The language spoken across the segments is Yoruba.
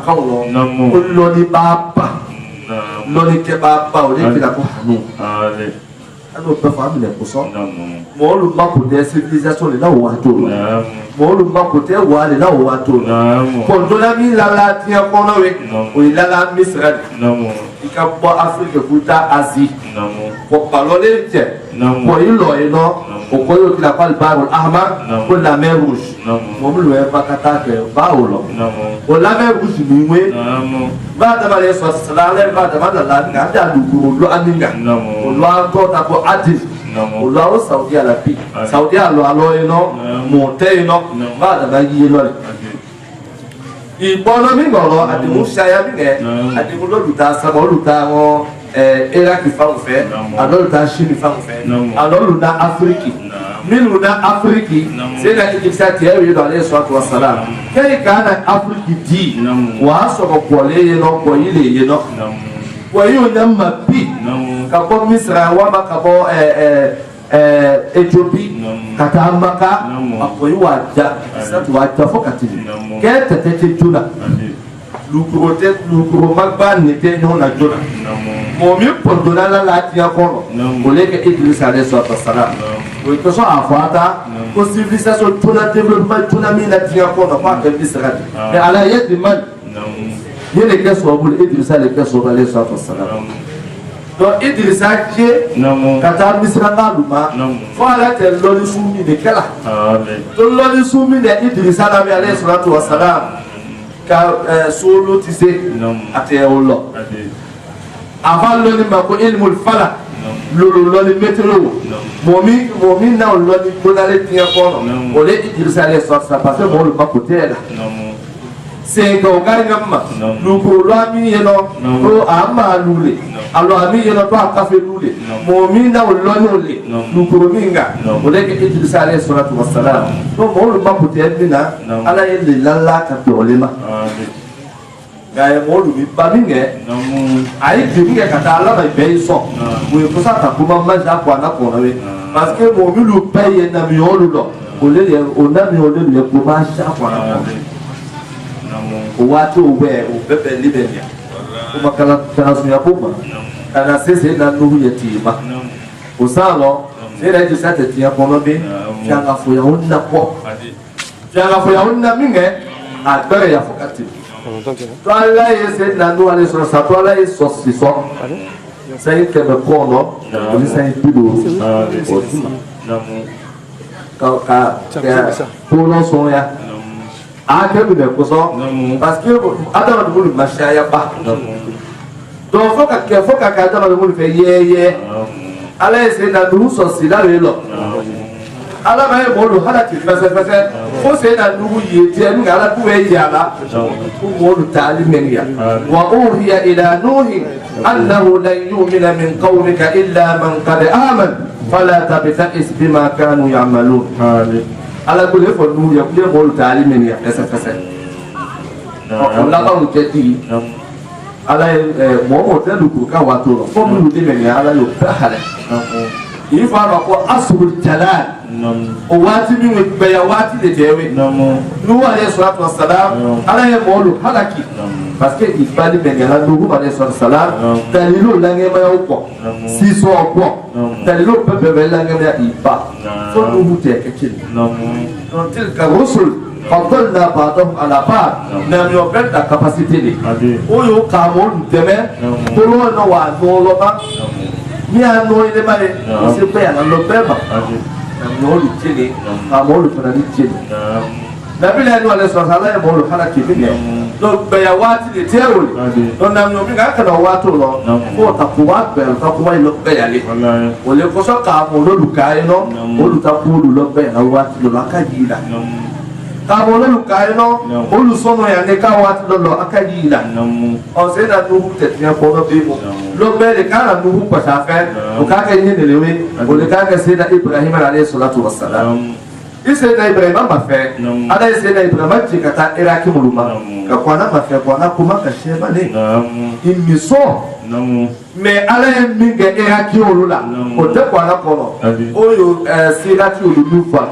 Kaulo, Loni Baba, Loni Kebaba, ou les Pilapano. Alors, pas famille pour ça. Moi, le mot de civilisation est là où on tourne. Moi, le mot de où on est là où on tourne. Pour ton ami, la tient qu'on a eu, ou il a la misère. Il y a pas Afrique, Bouddha, Asie. Pour parler, pour il est non, pour qu'il n'a pas le barreau, pour la mer rouge. Moi, je ne vais pas attaquer le barreau. Pour la mer rouge, je vais va demander sur cela, va demander la gare du Goulo, Aminga. On doit encore Addis. On doit au Saudi à la pique. Saudi à l'Aloéno, Monténo, va demander l'Aloé. Il bon ami golo a des mouchaya bingé a des moulo luta samo luta o era qui fa fait a luta Chine fa fait a luta Afrique miluna Afrique c'est la qui ça tient eu dans les soirs wa salam quel kana Afrique dit wa so ko polé no ko ile no wa yo nam mapi ka ko Misra wa ba ka bo Éthiopie kata maka akoyi waja satu waja fokati kete tete tuna lukuro magba nete nyona jona momi pondona la tia kono oleke Idriss alayhi salam o to so afata ko civilisation tuna développement tuna mina tia kono pa ke Israël mais ala yedi man yele ke so bul Idriss alayhi salam donc Idrissa Dié kata Misra Ngaluma voilà que l'on soumi de quelle donc l'on soumi de Idrissa Nabi alayhi salatu wa salam ka solo tissé à Théolo avant l'on m'a ko ilmul falak l'on météo momi na l'on donale tia kono ole Idrissa alayhi salatu wa parce que mon le pas côté là c'est que gangama lukuru lami yeno to ama lule alo ami yeno to akafe lule momina ulonole lukuru minga oleke Idrissa alayhi salatu wassalam to molu maputi ebina ala yele lalla ka dolema gaye molu bi baminge ayi binge kata ala ba be so we ko sa ta kuma manja kwa na ko nawe parce que momilu paye na miolu do olele onami olele ko ma sha kwa na watu ubebe libenia kuma kala tanasunya kuma kana sisi na nuhu yatima usalo sira hizo sasa tia konobe changa fuya unna kwa changa fuya unna minge atore ya fokati twala yese na nuhu ale so twala yeso siso sai ke me kono ni sai pido ka kono soya a que vous ne parce que Adam de vous machaya pas donc faut que Adam de vous fait yé allez c'est dans nous sortir là le ala ba e bolu hala ti fese fo se na nugu yeti enu ngala ku e yala ku bolu tali menya wa uhiya ila nuhi annahu lan yu'mina min qawmika illa man qad amana fala tabta'is bima kanu ya'malun ala ku le fo nu ya ku le bolu tali menya fese on la ba mu teti ala mo te lu ku ka wato fo mu de menya ala yo hala il faut avoir asrul jalal o wati mi be ya wati de jewe nu alayhi salatu wassalam ala ya molu halaki parce que il fallait ben ya nu alayhi salatu wassalam dalilu lange ma yoko si so ko dalilu be be lange ma iba so nu mute kekin donc tilka rusul fadalna ba'dahum ala ba'd na mi obel da capacité de o yo ka mo deme ko no wa no lo ba ni a no ile mare se pe ala lo beba no lu tele a mo lu fana ni tele na bi la no ale so sala e mo lu hala ki bi do be ya wati de tewo do na no mi ga ka no wato lo ko ta ku wa be ta ku wa lo be ya le o le ko so ka mo lu ka e no o lu ta ku lu lo be na wati lo ka ji da ka mo lu ka e no o lu so no ya ne ka wati lo akaji da o se na nu te ti ko no be mo lo bele kana nuhu kwa shafe ukaka yene lewe ulitaka sida Ibrahim alayhi salatu wassalam ise na Ibrahim ma fait ada ise na Ibrahim jikata iraki muluma ka kwana ma fait kwana kuma ka sheba ne imiso mais ala minge iraki olula o te kwana kono oyo sirati olufa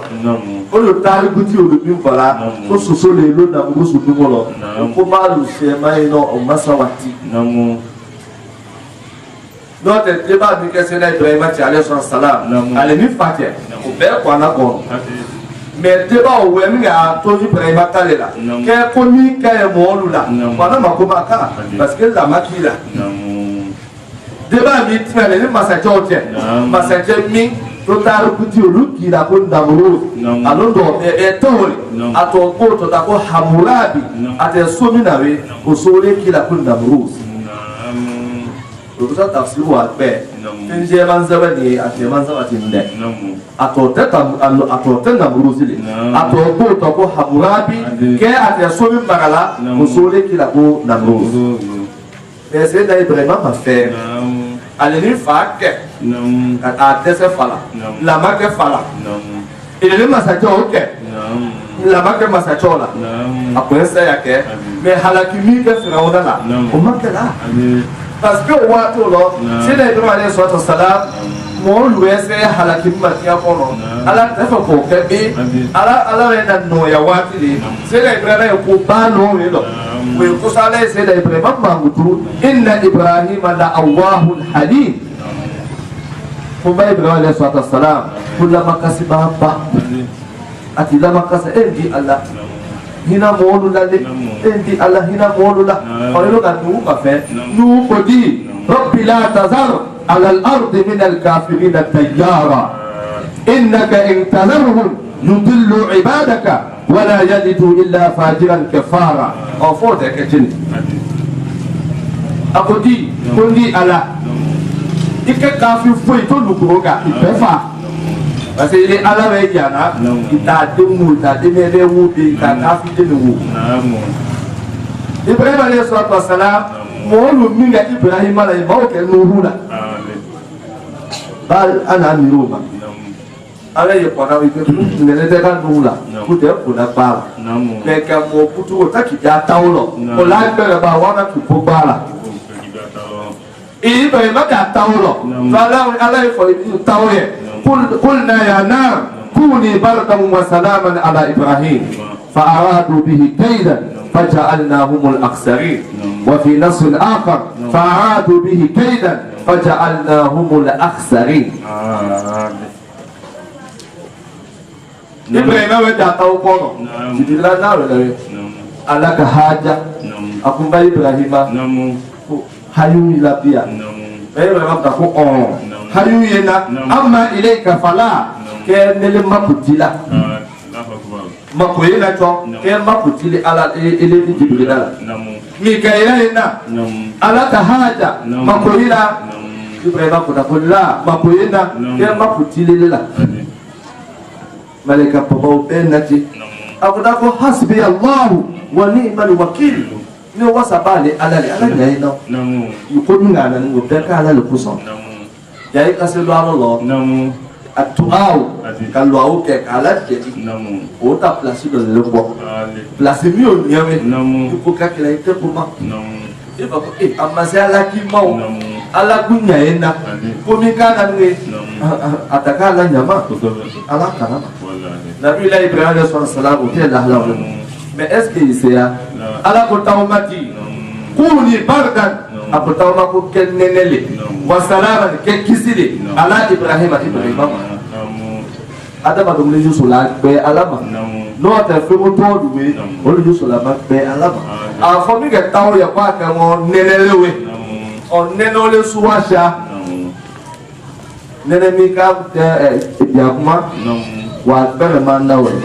oyo tariguti olufa la o soso le lo na musu dumolo ko malu shema ino o masawati notre débat du Kesséna Ibrahim alayhi salam ale mi fatia o be kwana kono mais débat o wenga to Ibrahim talela ke ko ni ka e mo lula kwana makoma ka parce que la makila débat mi tmele ni masaje mi to tar kuti olu ki da ko ndamuru alondo e tawri ato ko to da ko hamurabi ate sominawe ko sore ki da ko ndamuru to ta tafsir wa be tinje manzaba ni ate manzaba tinde ato ta ndamuru zile ato ko to ko hamurabi ke ate somin bagala ko sore ki da ko ndamuru c'est là Ibrahim ma fait allez fa ke a tese fala la marque fala il est massacré ok la marque massacré là après ça ya ke mais halaki mi ke firaona là o marque là parce que wato lo c'est là Ibrahim alayhi salam mo luese halaki matia kono ala tefa ko ke be ala na no ya wati li c'est là Ibrahim ko ba no we lo ويقص عليه سيدنا إبراهيم مغدور إن إبراهيم لأواه حليم فما إبراهيم عليه الصلاة والسلام كلما كسبها با أتي لما كسب إندي الله هنا مولو لا إندي الله هنا مولو لا قالوا كان نو كفى نو بدي ربي لا تذر على الأرض من الكافرين الديارا إنك إن تذرهم يضل عبادك ولا يجدوا إلا فاجرا كفارا أو فوت كجن أقولي كوني على إك كافي فويتو لكروكا إبفا parce que les ala vejana ita demu ta demele wubi ta kafi demu Ibrahim alayhi salatu wassalam mo lu minga Ibrahim alayhi ba ke nuhula bal ana miruma ala ye kona wi ko ngene te kan nuhula ku te ku na bala me ka mo putu o takija tawlo o la be ba wana ku ko bala Ibrahim ka tawlo fala ala fo tawye قلنا يا نار كوني بردا وسلاما على إبراهيم فأرادوا به كيدا فجعلناهم الأخسرين وفي نص آخر فأرادوا به كيدا فجعلناهم الأخسرين إبراهيم وجاء توقعه جدلا نار ألك حاجة أقوم بإبراهيم حيوني لبيا إبراهيم تقول hayu yena amma ilayka fala ke nele makutila makoyena to ke makutili ala ile ni jibrila mikaela yena ala tahaja makoyila ibrahima kudakulla makoyena ke makutili la malaika papa benati akudako hasbi allah wa ni'mal wakil ni wasabali ala nyina yukodunga nan ngobeka ala lukuso yai kasi luar lo, atuau kalau au ke kalat jadi, ota plasi do lebo, plasi miu nyawe, ibu kaki lagi ke rumah, ibu amma saya lagi mau, ala punya enak, pemikanan ni, atakan ala nyama, ala kana, Nabi Ibrahim alaihissalam utia dah lalu, meski saya, ala kota mati, kuni bardan. Aku tahu aku ken neneli, wassalam ken kisili, ala Ibrahim ada pada menuju sulat be alama, no ada firman Tuhan we, menuju sulat be alama. Apa ni kita tahu ya pak kamu neneli we, on nenole suasha, nenemi kam dia kuma, wat ber mana we,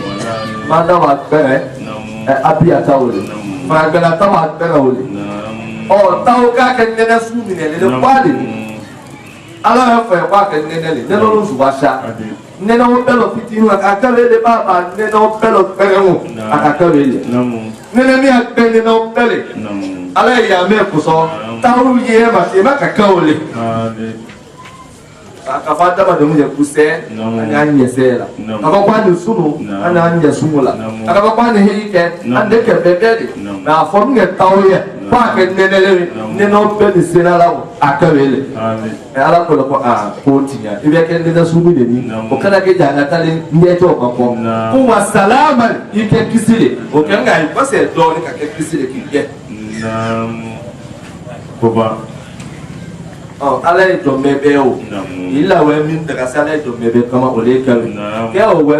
wat ber, api atau we, mana tahu wat ber we. Oh, tahu kah kena sumi ni, le kuali. Allah yang faham kah kena ni, neno suasha, neno pelo fitinu, akakal le bapa, neno pelo peremu, akakal le. Neno ni akpen neno pele. Allah yang me kuso, tahu ye masih mak kakau le. akafata ba domu ya kuse ananya sela akakwa ni sunu ananya sumula akakwa ni hike ande ke bebede na fomu ya tawye kwa ke nenele neno pe ni senala akawele ala ko ko ko tinya ibe ke nena sumu de ni o kana ke jana tale ndeto ko ko wa salama ike kisile o kanga ko se do ni ka ke kisile ki ye Boba. Oh, allez de mebeo. Il a ouais mine de casale de mebe comme on les calme. Qu'est-ce ouais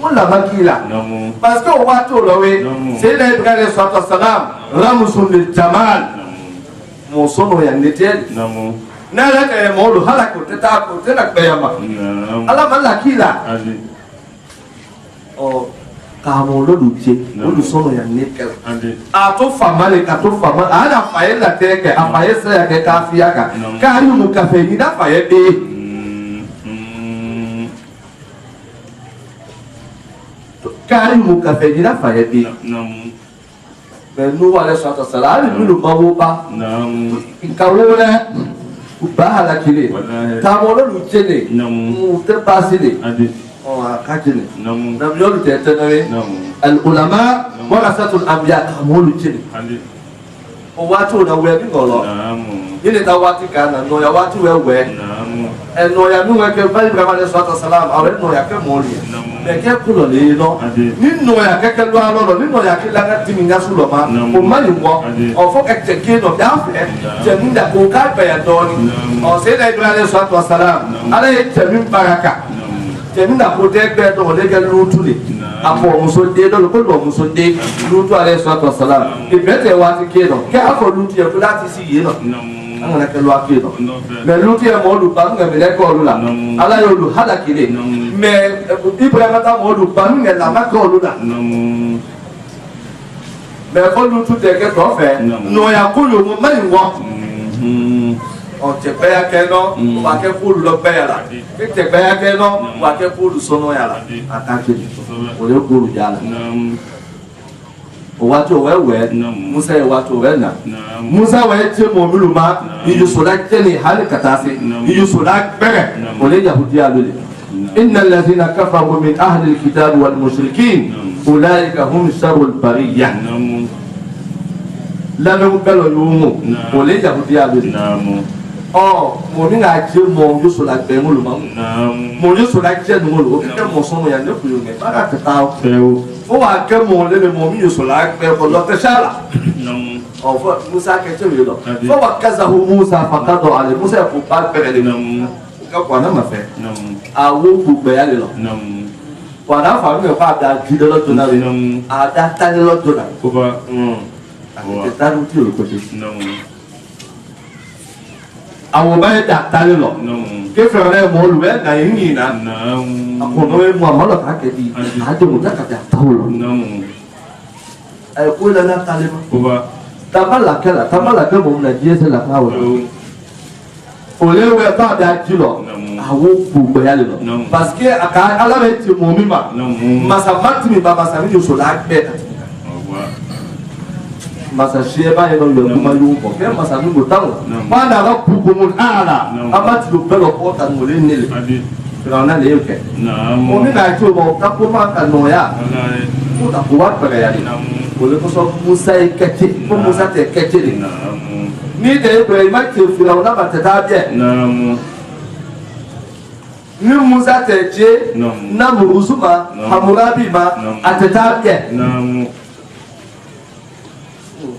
on l'a maquilla. Parce que on va tout là oui. C'est les frères de salam. Ramusun le Jamal. Mon son on y a n'était. Nala que mon le halako teta ko tena bayama. Allah malakila. Oh. Kamo lo lutie o lu sono ya nekel a to famale ka to fama ana faye la teke a faye se ya ke kafia ka yu mu kafe ni da faye be yu mu kafe ni da faye be be nu wala sata sala ni lu mawo ba ka wo le ba hala kile kamo lo lutie ne mu te pasile كاجني نعم يقول تتنوي العلماء ورثة الأنبياء كمول جني واتو نوي بيقولوا يني تواتي كان نويا واتي وين نويا نويا كبالي برامة الصلاة والسلام أو نويا كمولي لكن كل اللي ينو نويا ككلوا على نويا كلا تيمينا سلوما وما يبغى أو فوق أكتكين أو دافع جميل ده كوكا بيادوني أو سيدنا إبراهيم الصلاة والسلام على يتمين بركة Jemi na protect beto o lega lutu le apo muso de do ko do muso de lutu alayhi salatu wassalam e bete wati kedo ke afo lutu ya kulati si yeno angana ke lo akedo me lutu ya mo lu ba ngam le ko lu la ala yo lu hala kile me ibrahima ta mo lu ba ngam la ma ko lu la me ko lutu de ke to fe no ya ko lu mo mari wo on te paya keno wa ke fulu lo paya la ke te paya keno wa ke fulu sono ya la atake o le fulu ya la o wato wewe musa ya wato wena musa wa te mo muluma yi sola teni hal katase yi sola bere o le yahudiya lo le innal ladhina kafaru min ahli alkitab wal mushrikin ulaika hum sharrul bariyah la no belo yumu o le yahudiya lo le oh mo ni nga je mo yo so la gbe mo lo ma mo yo so la je no lo ke mo so mo ya ne ku yo me para ka ta o wa ke mo le mo mi yo so la gbe ko lo te shala oh fo musa ke che yo lo fo wa kazahu musa faqadu ali musa ko ba be le ka kwa na ma fe a wo ku be ya le lo kwa na fa me fa da ji lo to na a da ta lo to na ko ba a ta ru ti lo ko ti àwọn bá yẹ dàtàlẹ lọ kéfìrẹ rẹ mọ olùwẹ nà yín yìí nà àkùnà wẹ mọ àmọlọ kàkẹ bi àdéhùn dàkàtà àtàwọn lọ ẹ kó lẹ nà tàlẹ mọ tabalakẹ mọ nà díẹ sẹ làkà wọ òlẹ wẹ bá a dà jí lọ àwọn gbogbo yà lẹ lọ parce àkà alábẹ ti mọ mi ma masamati mi ba masami yóò sọ lágbẹ kàtí. Masa sheba yeno yoma yuko ke masa nungo tango bana ga pukumul ala amati do pelo kota ngole nele kana le yoke mo ni na tu mo ka ko ma ka no ya ko ta ko wat pele ya ko le ko so musa e kete ko musa te kete ni de ibrahim te fira ona ba ta bie ni musa te je na muruzuma hamurabi ma atata bie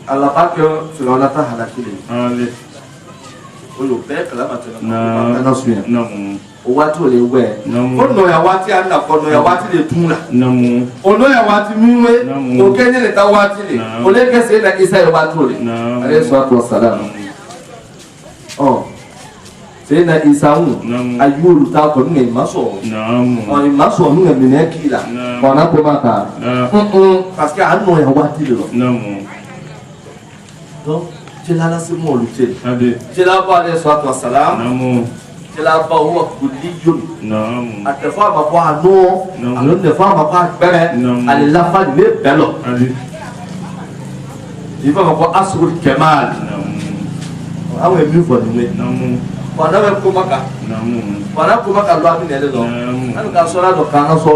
Allah pakai Fir'aun ta halakile. Olo pe kala matena. Na suya. O wati ole we. Ono ya wati anda kono ya wati le tuna. Ono ya wati miwe. O kenye le ta wati le. Ole kese na Isa ya wati ole. Alayhi salatu wassalam. Oh. Sena Isa ayulu ta ko ngai maso. O maso ngai minekila. Kona ko maka. Parce que anno ya wati le. Donc, je l'ai laissé mon lutter. Je l'ai pas les soins de salam. Je l'ai pas ou à coulion. À te faire ma voix non. À l'autre te faire ma voix belle. À la fin de bello. Il va ma voix assour kemal. Ah ouais, mieux pour nous. wana be kumaka wana kumaka lo abi nele do an ka sura do kana so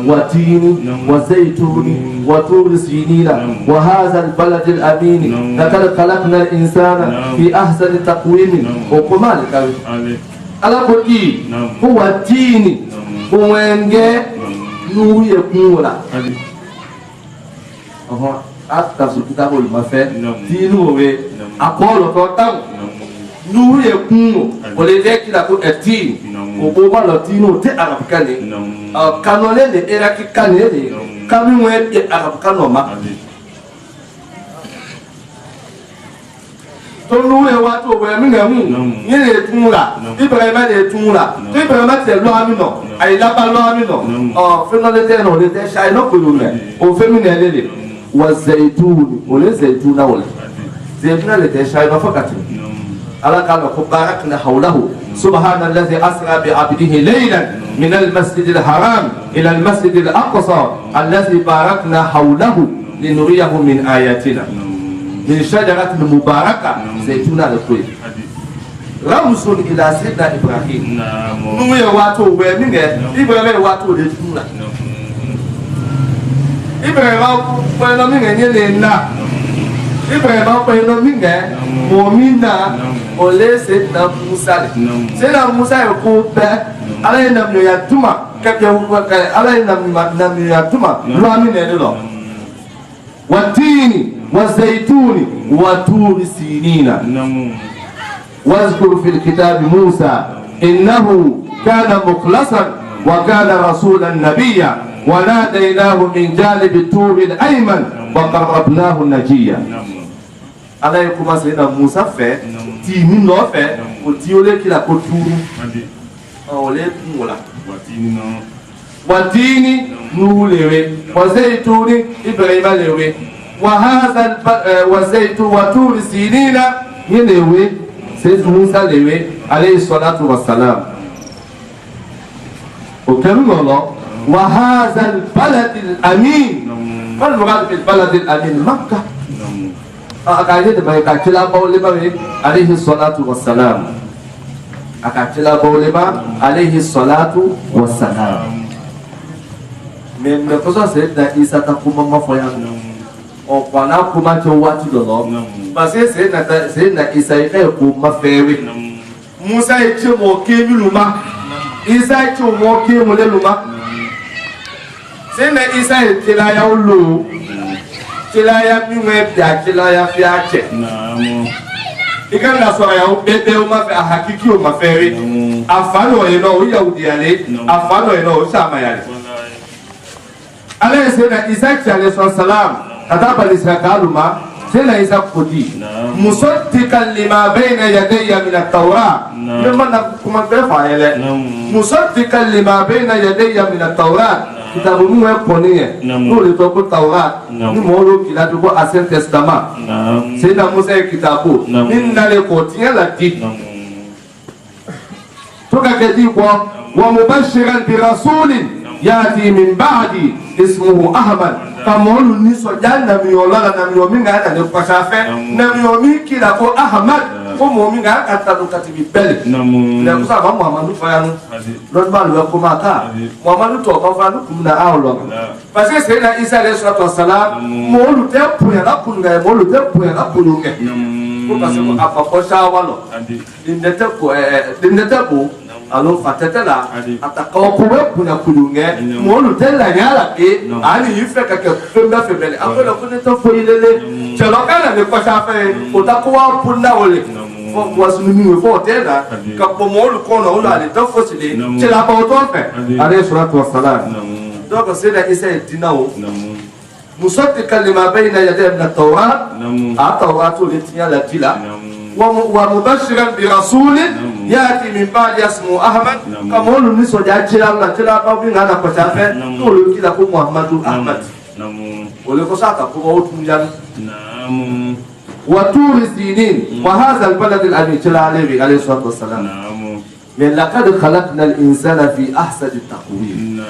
wa tini wa zaytuni wa tur sinina wa hadha al balad al amin laqad khalaqna al insana fi ahsani taqwim o kuma ka ala ko di huwa tini wenge nuru ye kunla aha atta su kitabul mafed tinu we akolo to tam nuru ye kun o le de kila ko eti o bo ba lo tinu te arab kane kanone le era ki kane le kami we e arab kanoma to nuru ye wa to we mi ngamu ni le tunla ibrahima le tunla ibrahima te lo ami no ai la ba lo ami no fe no le te no le te shai no ko le o fe mi ne le wa zaitun o le zaituna wala zaituna le te shai no fakati ala kana ko barakna hawlahu subhana alladhi asra bi 'abdihi laylan min al-masjid al-haram ila al-masjid al-aqsa alladhi barakna hawlahu linuriyahu min ayatina من شجرة مباركة زيتونة لكوي رمز إلى سيدنا إبراهيم نمو يواتو ومين إبراهيم يواتو لتونا إبراهيم وينو مين يلينا إبراهيم وينو مين مؤمنا ولي سيدنا موسى سيدنا موسى يقول علينا من يتوما علينا من يتوما لو مين يلو والتين والزيتون وطور سينين واذكر في الكتاب موسى إنه كان مخلصا وكان رسولا نبيا وناديناه من جانب الطور الأيمن وقربناه نجيا عليكم سيدنا موسى في تيمين نوفي وتيولي كلا كتور أولي مولا والتين نولي وزيتون إبراهيم لوي وهذا والزيتون وطور سينين يلوي سيد موسى لوي عليه الصلاة والسلام وكرم الله وهذا البلد الأمين ما المراد بالبلد الأمين مكة أكايد ما يكاتلا بولما عليه الصلاة والسلام أكاتلا بولما عليه الصلاة والسلام من قصة سيدنا عيسى تقوم مفيا ọ̀pọ̀lá kó má jọ wájú lọ́lọ́ pàṣẹ sẹ́yìnà ìsàyẹ̀ ẹ̀ kó má fẹ́ẹ́rẹ́ musa yìí tí mo ké mi lùmá isa yìí tí mo ké mo lé lùmá sẹ́yìnà isa yìí tìláyà ó lò ó tìláyà mímú ẹ̀ bíà tìláyà fi àjẹ́ ìkànnì náà sọ̀rọ̀ yà ó bẹ́ẹ̀ ó má fẹ́ àhàkíkí ó má fẹ́ẹ́rẹ́ àfààní ọ̀yẹ́ náà ó yà ó dìyàlẹ́ àfààní ọ̀yẹ́ náà ó sàmáyàlẹ́ alẹ́ sẹ́yìnà isa yìí tí alẹ́ sọ sàlám كتاب الإسرائيلما سيدنا عيسى قدي مصدقا لما بين يدي من التوراة لما نقوم بفعله مصدقا لما بين يدي من التوراة كتاب مو يقولني نقول توب التوراة نمولو كلا توب أسن تستما سيدنا موسى كتابه من نلقوتين لدي توكا كدي ومبشرا برسول يأتي من بعدي اسمه أحمد kamolu ni soja nami yola nami yomi nga na kwasafe nami yomi kila ko ahmad ko momi nga kata do katibi bele na kusa ba muhammadu fayanu lord balu ko maka muhammadu to ba fanu kumna awlo parce que c'est na isa alayhi salatu wassalam molu te puya la punga molu te puya la punga ko parce que apa ko shawalo dindete ko alo fatetela atakaw ko kuna kulunge molu tella nyala ke ani yife ka femba febele akola ko neto foyilele chelo kana ne ko shafe utakuwa punna wole fo wasunu mi fo tela ka po molu ko no ala to fosile chela ba to fe alayhi salatu wassalam donc c'est la isa dinawo musaddiqan lima bayna yaday min at-tawrat at-tawrat litiya la tila ومبشرا برسول ياتي من بعد اسمه احمد كما لو نسو جا تشلا لا تشلا با بين انا كشافه نقول كده كو محمد احمد ولا كساتا كو تنجان وطور سينين وهذا البلد الذي تشلا عليه الصلاه والسلام من لقد خلقنا الانسان في احسن التقويم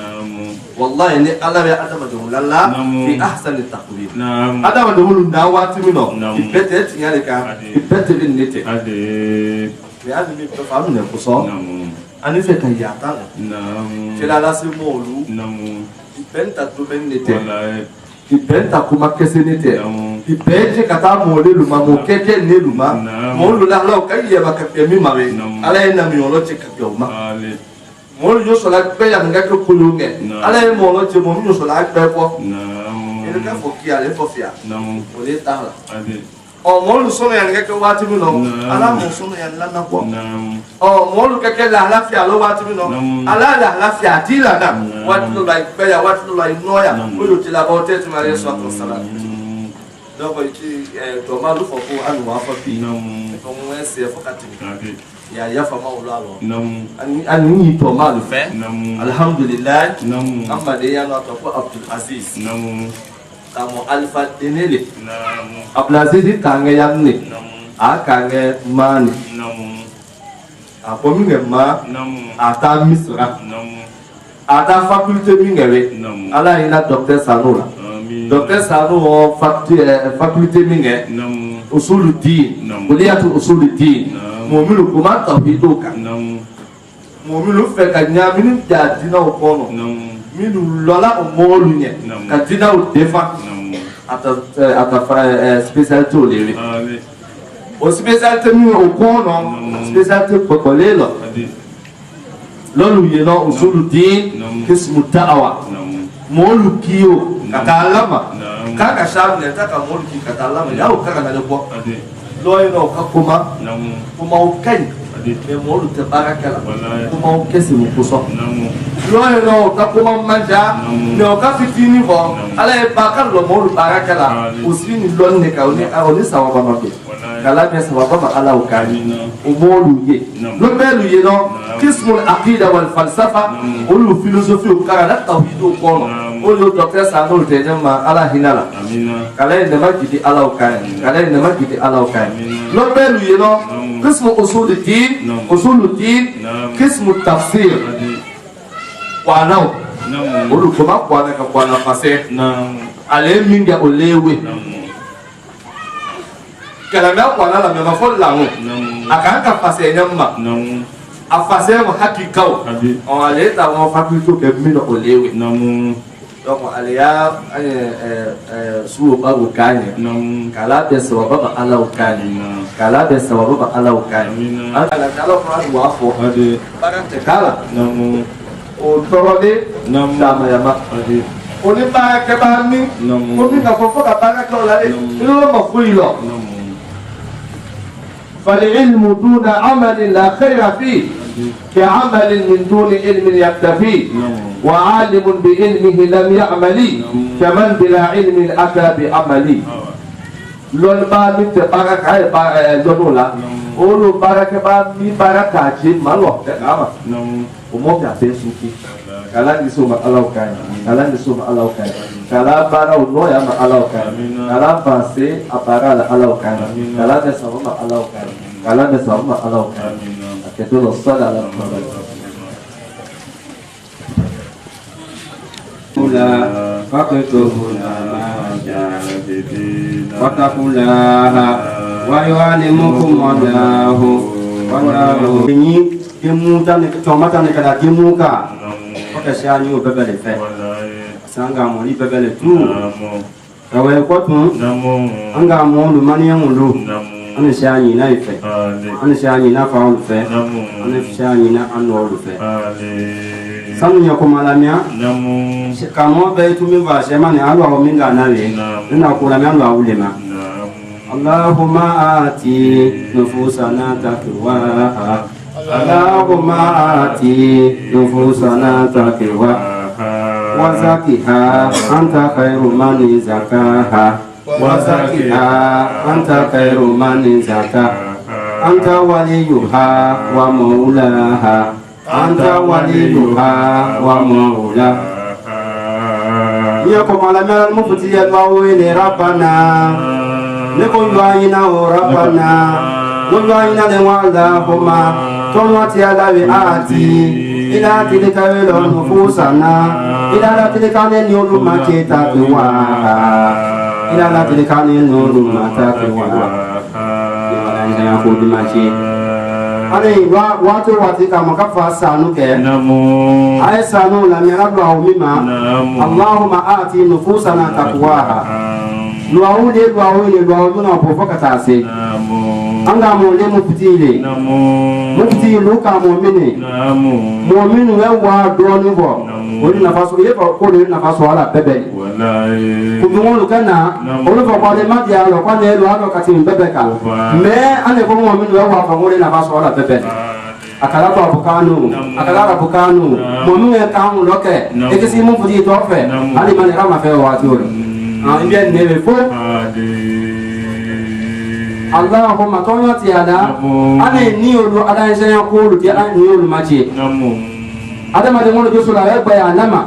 والله اني الله يا ادم دون الله في احسن التقويم ادم دون دعوات منه في بيت يالك في بيت النت mais à demi de femme ne pour ça en effet quand il y a tant c'est là c'est mon loup il peine ta tout ben n'était il peine ta comment que ce n'était il peine que ta molé le maman quelqu'un né le maman mon loup là quand il y a ma capemi marie allez na mi on le check capema mon loup sur la paix à n'importe quoi poulonge allez mon loup mon loup sur la paix quoi et le gars faut qu'il allait faut faire on est tard là oh mon loup sonne à n'importe quoi tu me non alors mon sonne à la na quoi oh mon loup quelqu'un là la fia lo wa tu me non alors la fia dit là na what look like paix what look like noya mon loup tu la beauté tu m'as reçu pour ça donc Thomas lu fofo anu wa fa bi donc on essaie faut qu'attendre ya fama ulalo ani Thomas le fait alhamdulillah amade ya no to Abdul Aziz kamo Alpha Denele Abdul Aziz kange yanne akange mani apomi ngema ata misra ata faculté mingewe ala ina docteur Sanola docteur Sano faculté minge usuluddin kuliyatu usuluddin momilu kuma tawhidoka momilu fe ka nyamini ja dina okono minu lola omolu nye ka dina o defa ata spécialité o lewe o spécialité mi okono spécialité kokolelo lolu yeno usuluddin kismu da'wa molu kiyo katalama kaka shabu ne taka molu ki katalama yawo kaka na ko loye no kakuma kuma ukai me molu te barakala kuma ukesi mukuso loye no kakuma manja ne okafitini vo ala e bakal lo molu barakala usini lonne ka oni sawaba mabe kala be sawaba ma ala ukani umolu ye lo belu ye no kismul aqida wal falsafa ulu philosophie ukara na tawhid ko ulu docteur Sanol te jama ala hinala kala ne magidi ala ukani kala ne magidi ala ukani lo belu ye no kismu usuluddin kismu tafsir kwanao ulu kuma kwana ka kwana fase ale minga olewe kala me kwana la me mafol lawo akanga fase nyamba afase mo hakikao on ale ta mo fakulto ke mino olewe donc aliya suwo babu kanye kala be sababa ala ukani kala be sababa ala ukani ala kala ko wa fo barante kala o torode dama yama o ni ba ke ba mi o ni ka fo ka ba ka la lo ma fuilo فالعلم دون عمل لا خير فيه كعمل من دون علم يكتفي وعالم بعلمه لم يعمل كمن بلا علم أتى بعمل لون با مت بارك لونولا اولو بارك با مي باركاجي مالو كما ومو يا بيسوكي kala disuma Allah kan kala disuma Allah kan kala bara uno ya ma Allah kan kala pase apara la Allah kan kala de sama Allah kan kala de sama Allah kan ketu sala ala kula faqtuhuna watakullaha wa yu'allimukum wallahu wallahu ni kemuta ne tomata ne kala kemuka oke shani o bebele fe sanga mo li bebele tu kawe ko tu anga mo lu mani ngulu ane shani na ife ane shani na fa fe ane shani na anolu fe sanu nya ko malamia kamo be tu mi va shema ne alwa o minga na le na ko la mi alwa ulema Allahumma ati nufusana taqwaha Allahumma ati nufusana taqwaha wa zakkiha anta khairu man zakaha wa zakkiha anta khairu man zakaha anta waliyuha wa maulaha anta waliyuha wa maulaha ya ko malama mufti ya mawini rabbana nekon bayina rabbana wajina le Allahumma tonwati ala bi ati ila tilka wal nufusana ila tilka ne nyolu maketa kwa ila tilka ne nyolu maketa kwa ila ya ko di machi Ani watu kama kafa sanu ke. Ay sanu la miradu au mima. Allahumma ati nufusana taqwaha. Luaule luauna pofoka tase. Anga mole mupitile. Mupiti luka mu'mini. Mu'minu wa doni bo. Ori nafaso yefa ko le nafaso ala bebe. Wallahi. Kudumo kana ori fa kwale madi alo kwale lo alo kati bebe ka. Me ane ko mu'minu wa fa ngole nafaso ala bebe. Akala bukanu mu'minu ya kamu loke. Ekisi mu fuji tofe. Ali mane kama fe wa tioro. Bien nebe fo. Allahumma tawati ala ane niolu ada isanya ko lu dia niolu machi. Adama de mono josula e baya nama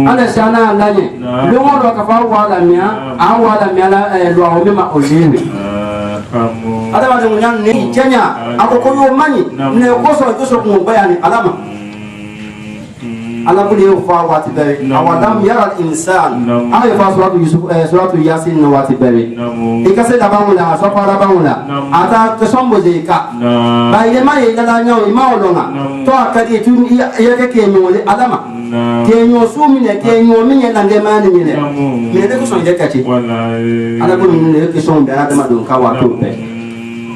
anda sana lanye lo mono ka fa wala mia a wala mia la lo o ma olini adama de munyan ni kenya akoko yo mani ne ko so joso ko baya ni alama ala buli fa wati bari awadam yara insan ay fa suratu yusuf suratu yasin no wati bari ikase da bangula so fara bangula ata to sombo de ka ba ile mai da nyawo ma olonga to akadi tu yake kenyo le alama kenyo sumi ne kenyo minye na ngemani nyine me de ko so je kachi wallahi ala ko ne ke so da da ma don ka wa to be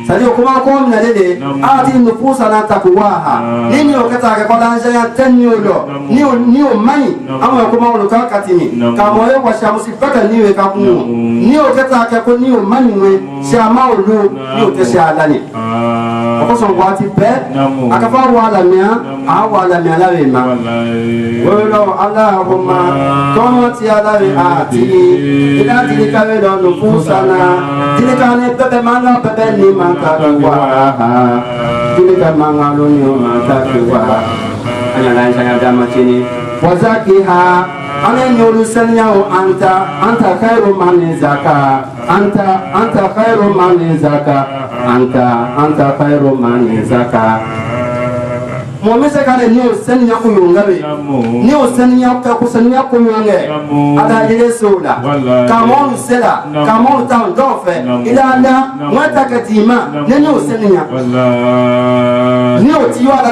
sadio kuma ko na dede ati nufusa na takwaha nini okata ke kola nje ya tenyulo niyo mani ama kuma uluka katini kama wewe kwa shamusi paka niwe kakumu niyo okata ke ko niyo mani we shama ulu niyo teshalani okoso ngwati pe akafa wala mia awala mia la wema wala allahumma tonoti ala we ati ila dilika we do nufusa na dilika ne pepe manga pepe ni takwaha dilika mangalo ni takwaha anya lain saya dama sini wazakiha ana nyolu sanyao anta khairu man zaka anta khairu man zaka anta khairu man zaka momese kale ni osenya kuyungabe ni osenya ka kusenya kuyunge ada ile sola kama usela kama utandofe ilanda mwata katima ni osenya ni otiyo ala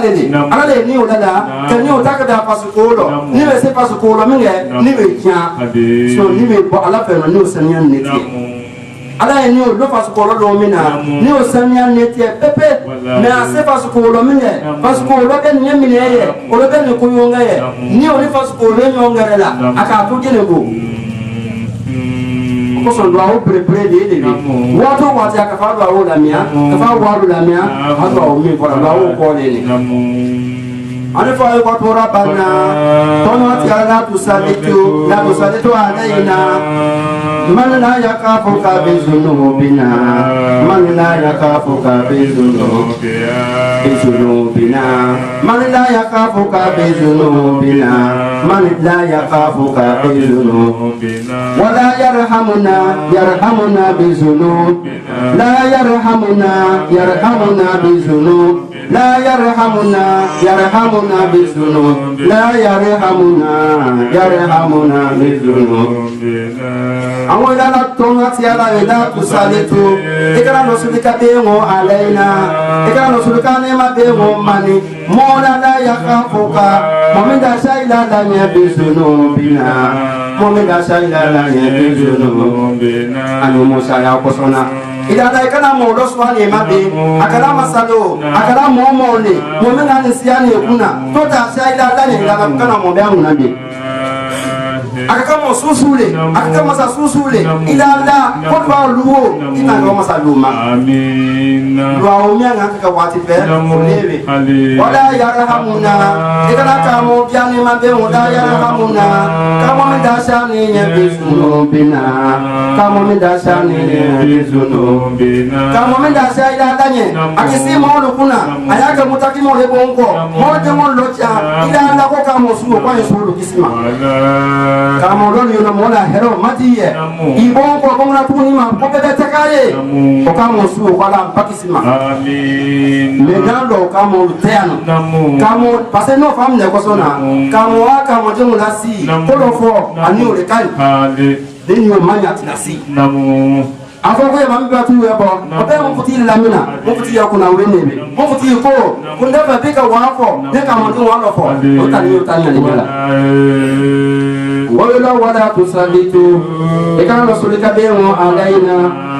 le ni olala kani otakada pasukolo ni wese pasukolo minge ni wekya so ni we bo ala fe ni osenya neti ala ni o lo fasukolo lo mina ni o samia netie pepe me ase fasukolo mine fasukolo ben nyemi neye o lo ben ko yonga ye ni o ni fasukolo nyonga la aka to gele go ko so do o prepare de wato wati aka fa do o la mia ka fa wa do la mia ha do o mi ko la o ko le ni ane fa ko to rabana tono ti ala tu salitu alaina man la yakafuka bi zunubina man la yakafuka bi zunubina man la yakafuka bi zunubina man la yakafuka bi zunubina wala yarhamuna bi zunub la yarhamuna bi zunub la yarhamuna bi zunub la yarhamuna bi zunub awon la tonga ti ala ila kusalitu ikara no sulika be ngo alaina ikara no sulika ne ma be ngo mani mola la yakafuka momenda shaila la nya bi zunubina momenda shaila la nya bi zunubina anu musa ya kosona ida da kana mo do swani mabe akala masalo akala momo ne momena ni siani kuna tota shaila la nya kana mo be amunabe akakama susule akakama sa susule ila la kodwa luo itanga masa luma amin wa umya ngaka wati pe lewe wala yarhamuna ikana kamo byani mabe wala yarhamuna kamo medashani nyabizunubina kamo medashani nyabizunubina kamo medasha ila danye akisi molo kuna ayaka mutaki mole bongo moje mon locha ila la ko kamo suo kwa yesu kisima kama lolo yona mola hero matiye ibon ko ko na tuni ma ko be takare ko kama su ko la pakisima amin me dalo kama uteano kama pase no fam ne ko sona kama wa kama jemu lasi ko lo fo ani ole kan ale deni o manya tinasi afoko ya mambi batu ya bo obe mo futi la mina mo futi ya kuna wenebe mo futi ko kunda ba bika wafo de ka mo ndin walo fo otani ni mala wala tusallitu ikana rasulika be mo alaina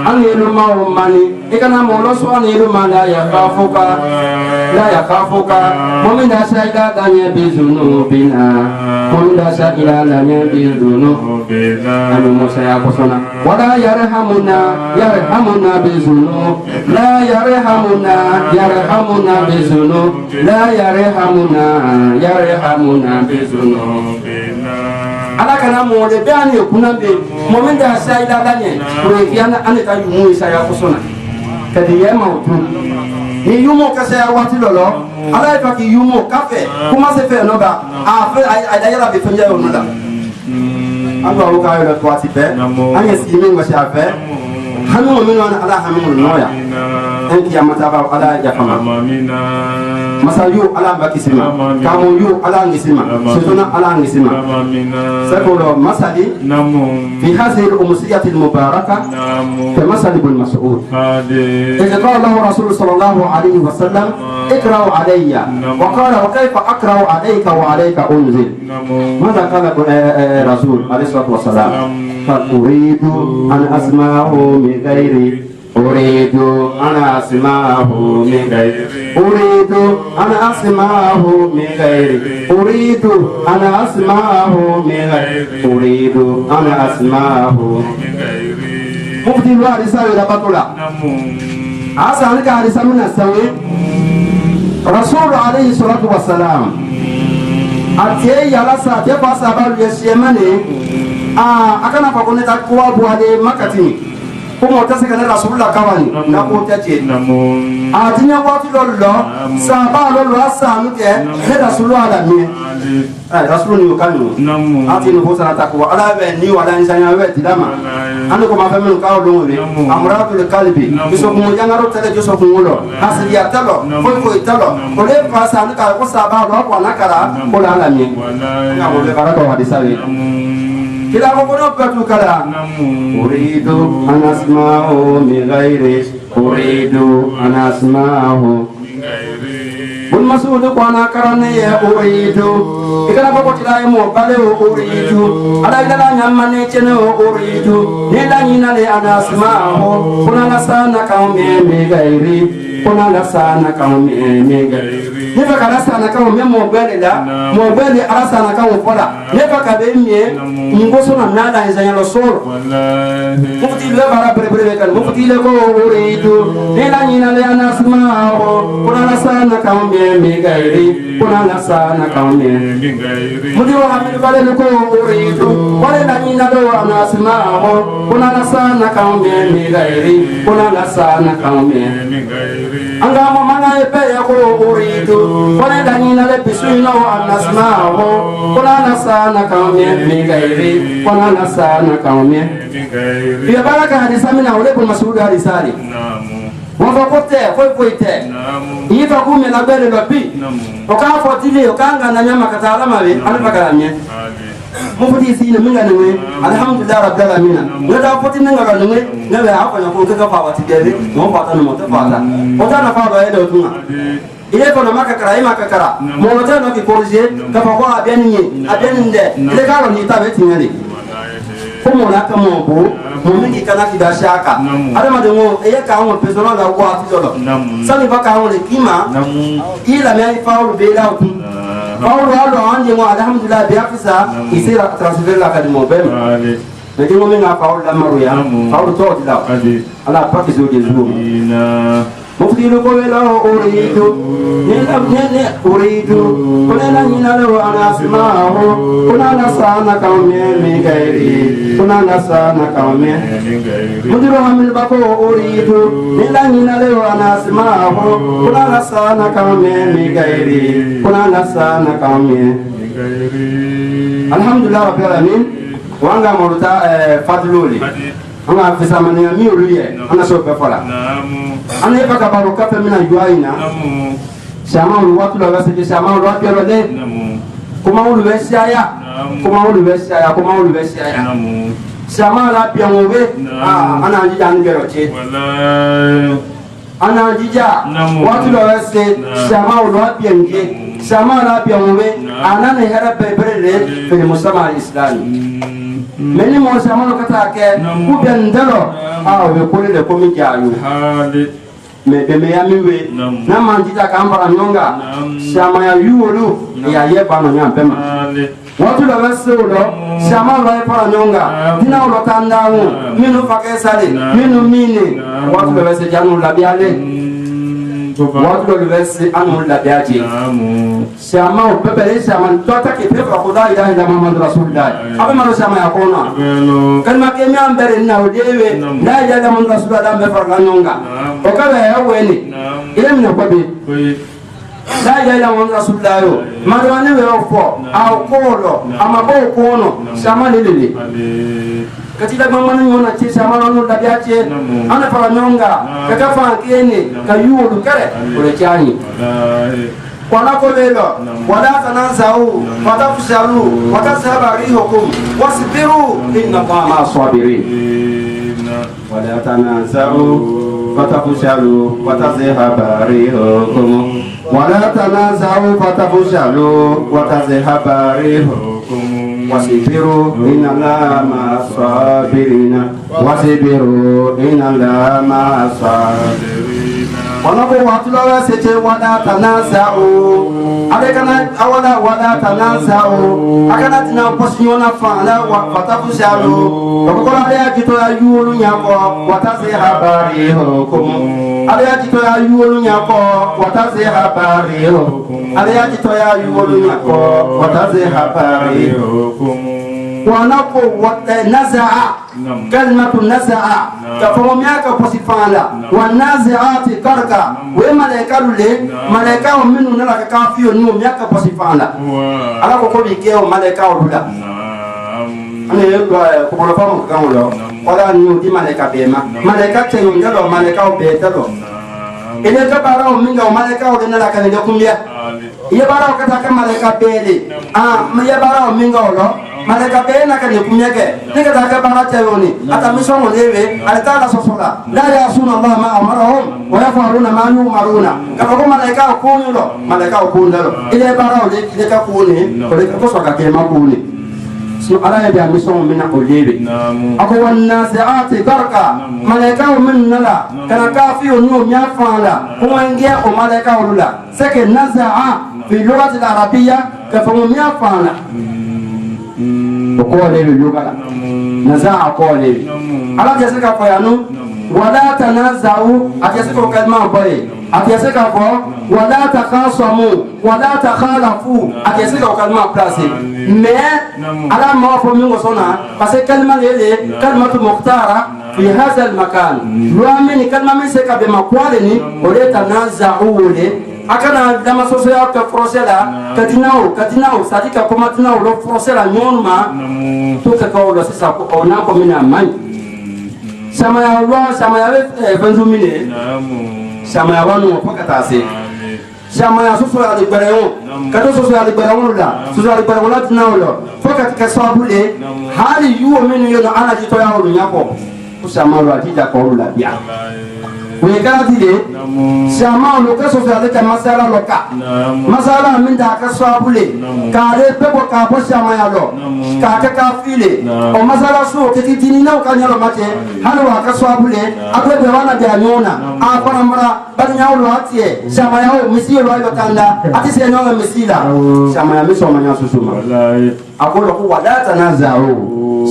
anilu maumani ikana mo loso anilu mala ya kafuka momina shaida danya bizunubina momina shaida danya bizunubina anu musa ya kusona wala yarhamuna bizunub la yarhamuna bizunub la yarhamuna bizunubina ala kana mo de bani kunambe momenta shaida danye kurekiana aneta yumu isaya kusona kadi yema utu ni yumo kase ya wati lolo ala ifa ki yumo kafe kuma se fe no ba a fe ay yala be fenja yo no la ando ro ka yo to ati be anya si mi ngwa sha fe hanu mo mi no ala hanu no ya en ki amata ba ala ya fama masa yu ala bakisima kamu yu ala ngisima sutuna ala ngisima sakolo masali fi hadhihi al-umsiyah al-mubarakah كمثل ابن مسعود إذا قال له رسول صلى الله عليه وسلم اقرأوا علي وقال وكيف أقرأ عليك وعليك أنزل ماذا قال رسول عليه الصلاة والسلام فأريد أن أسمعه من غيري أريد أن أسمعه من غيري أريد أن أسمعه من غيري أريد أن أسمعه من غيري أريد أن أسمعه من غيري مفتي الواري ساوي لبطولا عسى أنك عرسا من السوي رسول عليه الصلاة والسلام أتي يلسا تفا سابال يشيماني أكنا فكوني تقوى بوالي مكتيني kuma wata saka na rasulullah kawani na ko tace atinya wati lollo saba lollo asanu ke ne rasulullah ala mi rasulullah ni kanu ati no hosa takwa ala be ni wala insanya we tidama ando ko ma fa men kawo lo we amratul qalbi biso ko jangaro tele joso ko ngolo asiya talo ko talo ko le pasa na ka ko saba lo ko nakara ko ala mi ya mo le baraka wa disawe kila kono patu kala uridu anasma'u min ghairi uridu anasma'u min ghairi bun masudu kwana karane ya uridu ikala ko tila mo bale uridu ala ila nyamane chene uridu nila nyina le anasma'u kuna nasana kaumi min ghairi kuna nasana kaumi min ghairi nefa kana sana kawo me mo gbele ala sana kawo fola nefa ka be mie ngoso na nada ezanya lo solo mufti le bara bere kan mufti le ko uridu ila nyina le anasma kuna na sana kawo me gairi kuna na sana kawo me gairi mudi wa hamil bale ko uridu wale na nyina do anasma kuna na sana kawo me gairi kuna na sana kawo me gairi anga mama epe ya ko uridu wala danina le bisuino anasma'u wala nasana kaumye min gairi wala nasana kaumye min gairi ya baraka hadisa mina ule bul mas'ud hadisari wọ́n kọ́ tẹ̀ fọ́ ìtẹ̀ yìí fẹ́ kú mi lágbẹ́rẹ́ lọ bí ọ̀ká fọ́tílé ọ̀ká ń gana nyama kata alamari alifakara miẹ mo foti si ne minga nwe alhamdulillah rabbil alamin ne da foti ne ngara nwe ne be akwa ko ke ka fa wati dere mo fa ta no mo ta fa ta o ta na fa ba edo tunga ile ko na makakara ima kakara mo ta no ki korje ka fa ko abiani nde ile ka ro ni ta be tingali ko mo na ka mo bo mo mi kana ki da shaka ada ma de mo e ka mo peso na da kwa ti dolo sani ba ka mo le kima ila me fa o be la tu Paulo alo anje mo alhamdulillah bi afisa isira transfer la kadimo bem mais mo menga Paulo la maruya Paulo to dila ala paki zo de zo mufti lo ko la uridu ne uridu kuna la hina lo anasma'u kuna nasana kaumi mi gairi kuna nasana kaumi mi gairi mudiru hamil bako uridu ne la hina lo anasma'u kuna nasana kaumi mi gairi kuna nasana kaumi mi gairi alhamdulillah rabbil alamin wanga moruta fadluli anga fisa mania mi uluye ana so pe fola ana ipa ka baro ka pe mina juaina sama ulu watu la wase sama ulu watu le kuma ulu wesiaya kuma ulu wesiaya kuma ulu wesiaya sama la biangobe ana jija ngeroche ana jija watu lo wese sama lo bianje sama la biangobe ana ne hera pebrele fi musama al-islami meni mo sama lo kata ke ku bendelo be ko le ko mi jayu me be me yamiwe na manjita kambara nyonga sama ya yuolu ya yeba no nyambema watu la wasulo sama la para nyonga dina ulo tandawu minu fakesale minu mini watu la wese janu la biale watu la wese anu la biaje sama ubebele sama tota ke pefa khuda ilaha illa muhammad rasulullah abe maro sama ya kona kalma ke mi ambere na udewe la ilaha illa muhammad rasulullah me farga nyonga o kabe ya weni ile mina kwabe la ilaha illa muhammad rasulullah yo madwane we ofo au kolo amabo kono sama lelele katika mama nyona che sama no da biache ana fara nyonga kaka fa kene kayudu kare ole chani wala kolelo wala tanazau watafshalu watasaba rihukum wasbiru inna allaha ma sabirin wala tanazau fatafshalu watazhaba rihukum wala tanazau fatafshalu watazhaba rihukum wasibiru inna allaha ma sabirin wasibiru inna allaha ma sabirin wanako watu la sete wala tanazau akana awala wala tanazau akana tina posiona fala wa fatafushalu okola ya kito ya yulu nyako watase habari hukum ale kito ya yulu nyako watase habari hukum ale kito ya yulu nyako watase habari hukum wanako nazaa kalimatu nazaa kafomo miaka posifala wa naziati karka we malaika lule malaika o minu nala kafio ni miaka posifala ala ko bigeo malaika lula ane ko bolo famo kamulo wala ni di malaika bema malaika tenyo ngalo malaika o betalo ene ka bara o minga o malaika o nala kan de kumbia ye bara o kata ka malaika bele ye bara o minga o lo malaika bena kan kumyake nika taka bara tayoni atamisho molewe alitaka sosola la yasuna allah ma amarahum wa yafaluna ma yumaruna kama ko malaika kunulo malaika kunalo ile bara ole ile ka kuni ko le ko soka ke makuni so ala ya mission mina olewe ako wanasiati garka malaika min nala kana kafi onu myafala ko ngia o malaika olula seke nazaa fi lughati al-arabiyya kafamu myafala وقولي باللغة نزاع قولي على جسك فيانو ولا تنازعوا أجسك كلمة بي أجسك فو ولا تخاصموا ولا تخالفوا أجسك كلمة بلاسي ما على ما فهمي وصلنا بس كلمة ليه كلمة مختارة في هذا المكان لو أمني كلمة من سكاب مقالني ولا تنازعوا ليه akana dama sosial ka frosela katinao sadika koma tinao lo frosela nyonma to ka ko lo sisa ko ona ko mina man sama ya lo sama ya benzumine sama ya wanu pakata se sama ya sosial de barayon kato sosial de barayon la sosial de barayon la tinao lo pakata ka sabule hali yuo minu yo ana jito ya lo nyako sama lo atija ko la bia wegardile sama lo ka sofia de masala loka masala min da ka swabule ka le pebo ka bo sama ya lo ka file o masala so ke titini na ka nyalo mate halo ka swabule abe be wana de anyona a para mara banya lo atie sama ya o misio lo ayo tanda ati se nyonga misila sama ya miso manya susuma akolo ko wada tanazao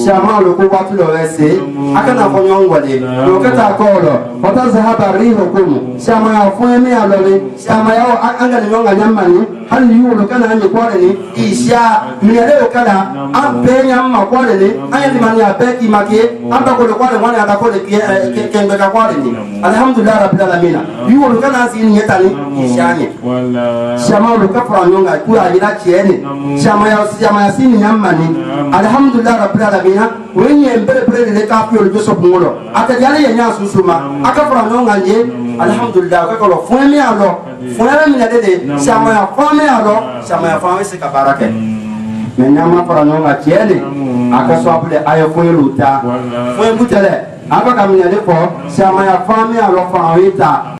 sama lo ko watu lo wese akana ko nyongwale lo kata kolo watazhaba rihukum sama ya fueme alole sama ya anga ni nyonga nyamani hali yulo kana anye kwale ni isha mineleo kana ampenya mma kwale ni anya ni mani abeki make amba ko le kwale mwana atakole kembe ka kwale ni alhamdulillah rabbil alamin yulo kana asini nyetani ishanye sama lo kafara nyonga kuya ila chieni sama ya sini nyamani alhamdulillah rabbil alamin wenye mbele le kafi yo joso ngolo atajale yenya susuma akafara nyonga nje alhamdulillah ko lo fueme alo fueme mina dede sama ya fame alo sama ya fame se kabarake mais nyama fara ɲɔgɔn kan tiɲɛ de a ka sababu de a ye foyi lu ta foyi bu tɛ dɛ a bɛ ka minɛli fɔ silamɛya fan min a lɔ fan o ye ta